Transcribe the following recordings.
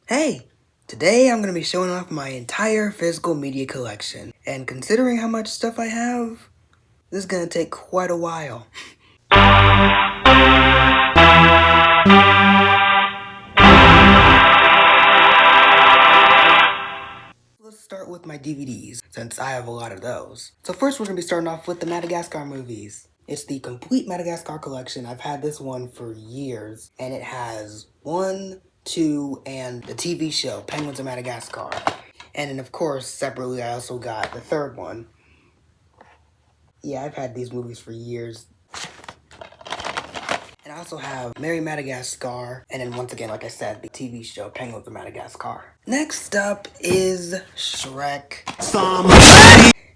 Hey! Today I'm going to be showing off my entire physical media collection. And considering how much stuff I have, this is going to take quite a while. Let's start with my DVDs, since I have a lot of those. So first we're going to be starting off with the Madagascar movies. It's the complete Madagascar collection. I've had this one for years, and it has 1, 2, and the TV show, Penguins of Madagascar. And then of course, separately I also got the third one. Yeah, I've had these movies for years. And I also have Mary Madagascar, and then once again, like I said, the TV show Penguins of Madagascar. Next up is Shrek.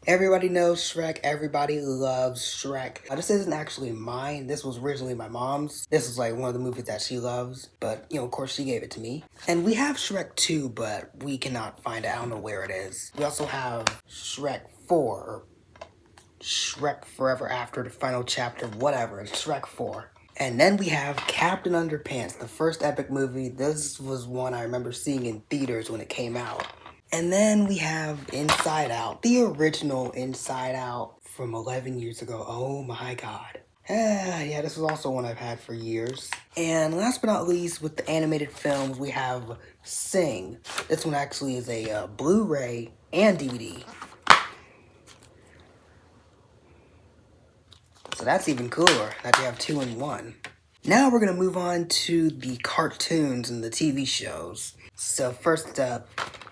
Everybody knows Shrek, everybody loves Shrek. This isn't actually mine, this was originally my mom's. This is like one of the movies that she loves, but of course she gave it to me. And we have Shrek 2, but we cannot find it, I don't know where it is. We also have Shrek 4, or Shrek Forever After, the final chapter, whatever, it's Shrek 4. And then we have Captain Underpants, the first epic movie. This was one I remember seeing in theaters when it came out. And then we have Inside Out, the original Inside Out from 11 years ago. Oh my god. Yeah, this was also one I've had for years. And last but not least, with the animated films, we have Sing. This one actually is a Blu-ray and DVD. So that's even cooler, that you have 2 in 1. Now we're gonna move on to the cartoons and the TV shows. So first up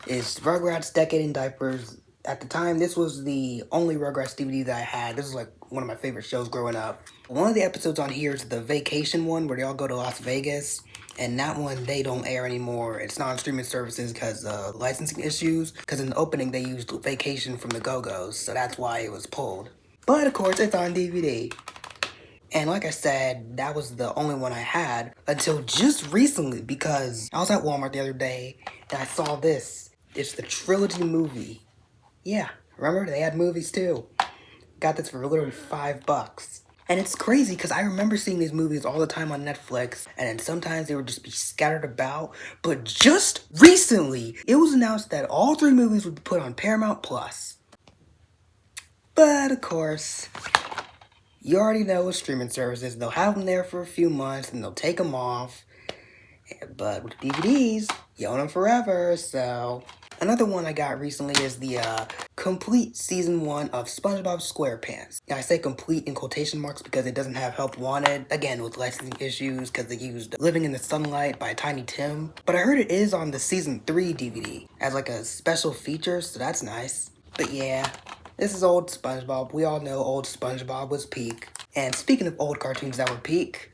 is Rugrats Decade in Diapers. At the time, this was the only Rugrats DVD that I had. This is like one of my favorite shows growing up. One of the episodes on here is the vacation one where they all go to Las Vegas. And that one, they don't air anymore. It's not on streaming services because of licensing issues. Because in the opening, they used Vacation from the Go-Go's. So that's why it was pulled. But of course, it's on DVD. And like I said, that was the only one I had until just recently because I was at Walmart the other day and I saw this. It's the Trilogy movie. Yeah, remember? They had movies too. Got this for literally $5. And it's crazy because I remember seeing these movies all the time on Netflix, and then sometimes they would just be scattered about. But just recently, it was announced that all 3 movies would be put on Paramount Plus. But of course, you already know with streaming services, they'll have them there for a few months and they'll take them off. But with DVDs, you own them forever, so. Another one I got recently is the complete season 1 of SpongeBob SquarePants. Now I say complete in quotation marks because it doesn't have Help Wanted, again with licensing issues because they used Living in the Sunlight by Tiny Tim. But I heard it is on the season 3 DVD as like a special feature, so that's nice. But yeah, this is old SpongeBob. We all know old SpongeBob was peak. And speaking of old cartoons that were peak,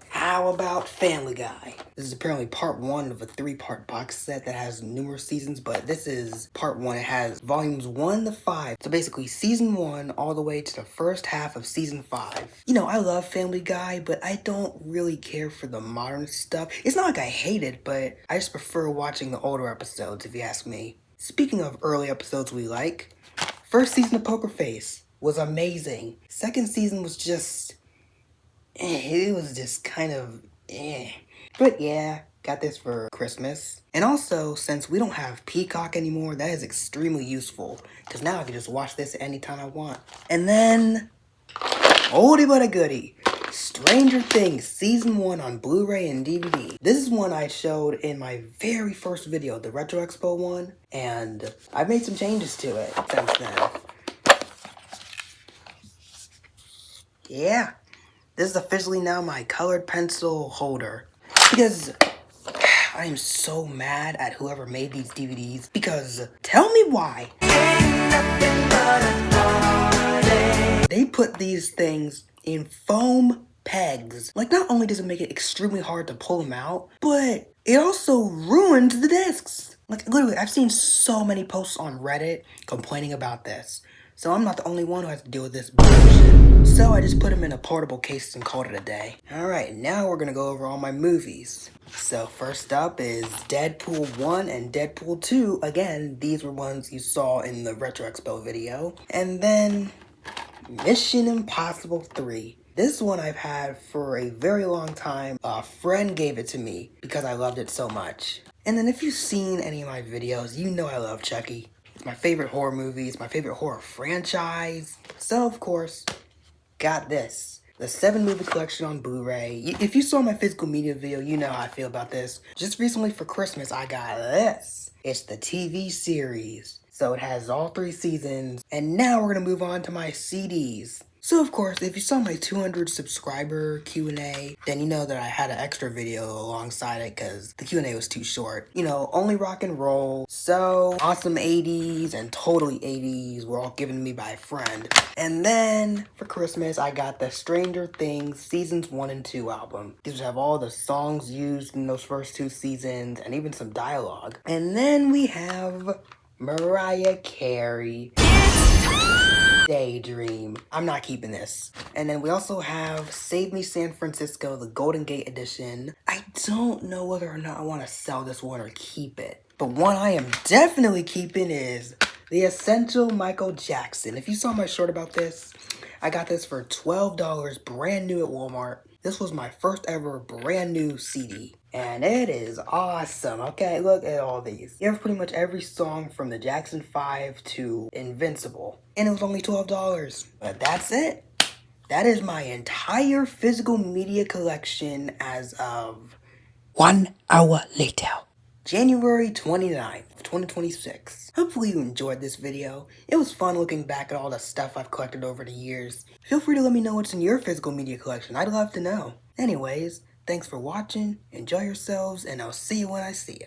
how about Family Guy? This is apparently part 1 of a 3-part box set that has numerous seasons, but this is part 1. It has volumes 1 to 5. So basically season 1 all the way to the first half of season 5. I love Family Guy, but I don't really care for the modern stuff. It's not like I hate it, but I just prefer watching the older episodes, if you ask me. Speaking of early episodes we like, first season of Poker Face was amazing. Second season was just it was just kind of But yeah, got this for Christmas. And also, since we don't have Peacock anymore, that is extremely useful. Because now I can just watch this anytime I want. And then, oldie but a goodie, Stranger Things Season 1 on Blu-ray and DVD. This is one I showed in my very first video, the Retro Expo one. And I've made some changes to it since then. Yeah. This is officially now my colored pencil holder. Because I am so mad at whoever made these DVDs. Because tell me why. They put these things in foam pegs. Like, not only does it make it extremely hard to pull them out, but it also ruins the discs. Like, literally, I've seen so many posts on Reddit complaining about this. So I'm not the only one who has to deal with this bullshit. So I just put them in a portable case and called it a day. Alright, now we're gonna go over all my movies. So first up is Deadpool 1 and Deadpool 2. Again, these were ones you saw in the Retro Expo video. And then Mission Impossible 3. This one I've had for a very long time. A friend gave it to me because I loved it so much. And then if you've seen any of my videos, you know I love Chucky. It's my favorite horror movie, it's my favorite horror franchise. So of course, got this. The 7-movie collection on Blu-ray. If you saw my physical media video, you know how I feel about this. Just recently for Christmas, I got this. It's the TV series. So it has all 3 seasons. And now we're gonna move on to my CDs. So of course, if you saw my 200 subscriber Q&A, then you know that I had an extra video alongside it because the Q&A was too short. You know, only rock and roll, so awesome 80s and totally 80s were all given to me by a friend. And then for Christmas, I got the Stranger Things Seasons 1 and 2 album. These have all the songs used in those first 2 seasons and even some dialogue. And then we have Mariah Carey. Daydream. I'm not keeping this. And then we also have Save Me San Francisco, the Golden Gate edition. I don't know whether or not I want to sell this one or keep it. But one I am definitely keeping is The Essential Michael Jackson. If you saw my short about this, I got this for $12 brand new at Walmart. This was my first ever brand new CD. And it is awesome. Okay, look at all these. You have pretty much every song from the Jackson 5 to Invincible. And it was only $12. But that's it. That is my entire physical media collection as of 1 hour later. January 29th, 2026. Hopefully you enjoyed this video. It was fun looking back at all the stuff I've collected over the years. Feel free to let me know what's in your physical media collection. I'd love to know. Anyways, thanks for watching, enjoy yourselves, and I'll see you when I see ya.